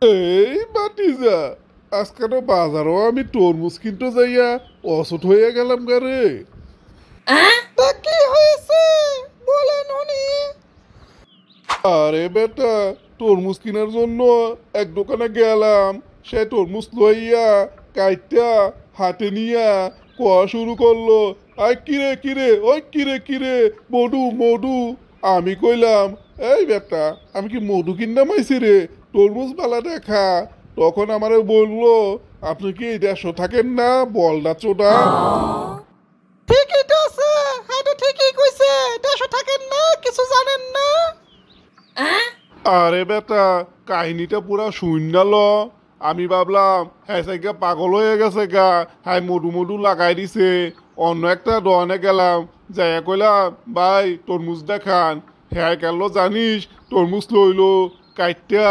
এই বাটিজা, আজকাল বাজারও আমি তরমুজ কিনতে যাইয়া অসুট হয়ে গেলাম গারে। তা কি হয়েছে বলেন উনি। আরে বেটা, তরমুজ কেনার জন্য এক দোকানে গেলাম। সে তরমুজ লইয়া কাইটা হাতে নিয়া কোয়া শুরু করলো, আই কিরে কিরে, ওই কিরে কিরে, মধু মধু। আমি কইলাম, এই বেটা, আমি কি মধু কিনতে মাইছি রে, তরমুজ বালা দেখা। তখন আমারে বললো, আপনি কি এই দেশও থাকেন না বলদা চোদা। ঠিকই তো আছে, হ্যাঁ তো ঠিকই কইছে, দেশে থাকেন না কিছু জানেন না। আরে বেটা, কাহিনীটা পুরা শূন্য ল। আমি ভাবলাম হ্যাঁ গা পাগল হয়ে গেছে গা, হ্যাঁ মধু মধু লাগাই দিছে। অন্য একটা দোকানে গেলাম, যাইয়া কইলাম, ভাই তরমুজ দেখান। হ্যাঁ গেল জানিস, তরমুজ লইলো, কাইটা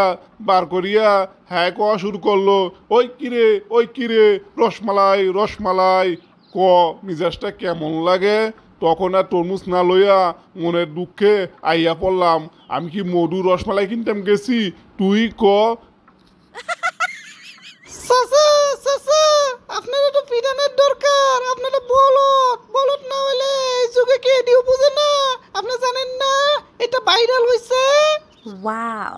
বার করিয়া হ্যাঁ কোয়া শুরু করলো, ওই কিরে রসমালাই রসমালাই। ক মিজাজটা কেমন লাগে। তখন আর তরমুজ না লইয়া মনের দুঃখে আইয়া পড়লাম। আমি কি মধু রসমালাই কিনতাম গেছি, তুই ক। চাচা চাচা, আপনার একটু পিটানের দরকার। আপনারা বলত বলত না হইলে এই যুগে কি এটিও বুঝে না। আপনি জানেন না এটা ভাইরাল হইছে। Wow.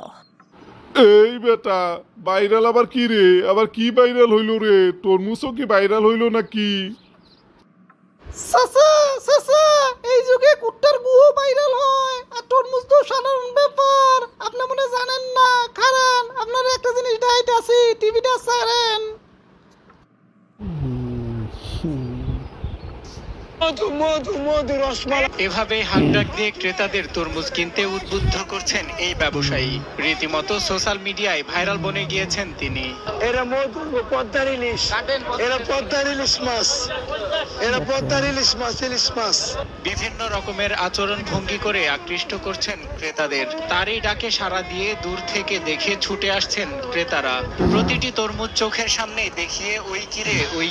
এই বেটা, ভাইরাল আবার কি রে, আবার কি ভাইরাল হইলো রে, তরমুজও কি ভাইরাল হইলো নাকি? চাচা চাচা, এই যুগে কুত্তার গুও ভাইরাল হয় আর তরমুজ তো সাধারণ ব্যাপার। আপনি মনে জানেন না, খারান আপনার একটা জিনিস ডাইট আছে, টিভিটা ছাড়েন। এভাবে হাক ডাক দিয়ে ক্রেতাদের তরমুজ কিনতে উদ্বুদ্ধ করছেন এই ব্যবসায়ী। রীতিমতো সোশ্যাল মিডিয়ায় ভাইরাল বনে গিয়েছেন তিনি। এরা মধু পদ্মার ইলিশ, এরা পদ্মার ইলিশ মাছ, এরা পদ্মার ইলিশ মাছ, ইলিশ মাছ। বিভিন্ন রকমের আচরণ ভঙ্গি করে আকৃষ্ট করছেন ক্রেতাদের। তারই ডাকে সাড়া দিয়ে দূর থেকে দেখে ছুটে আসছেন ক্রেতারা। প্রতিটি তরমুজ চোখের সামনে দেখিয়ে ওই কিরে ওই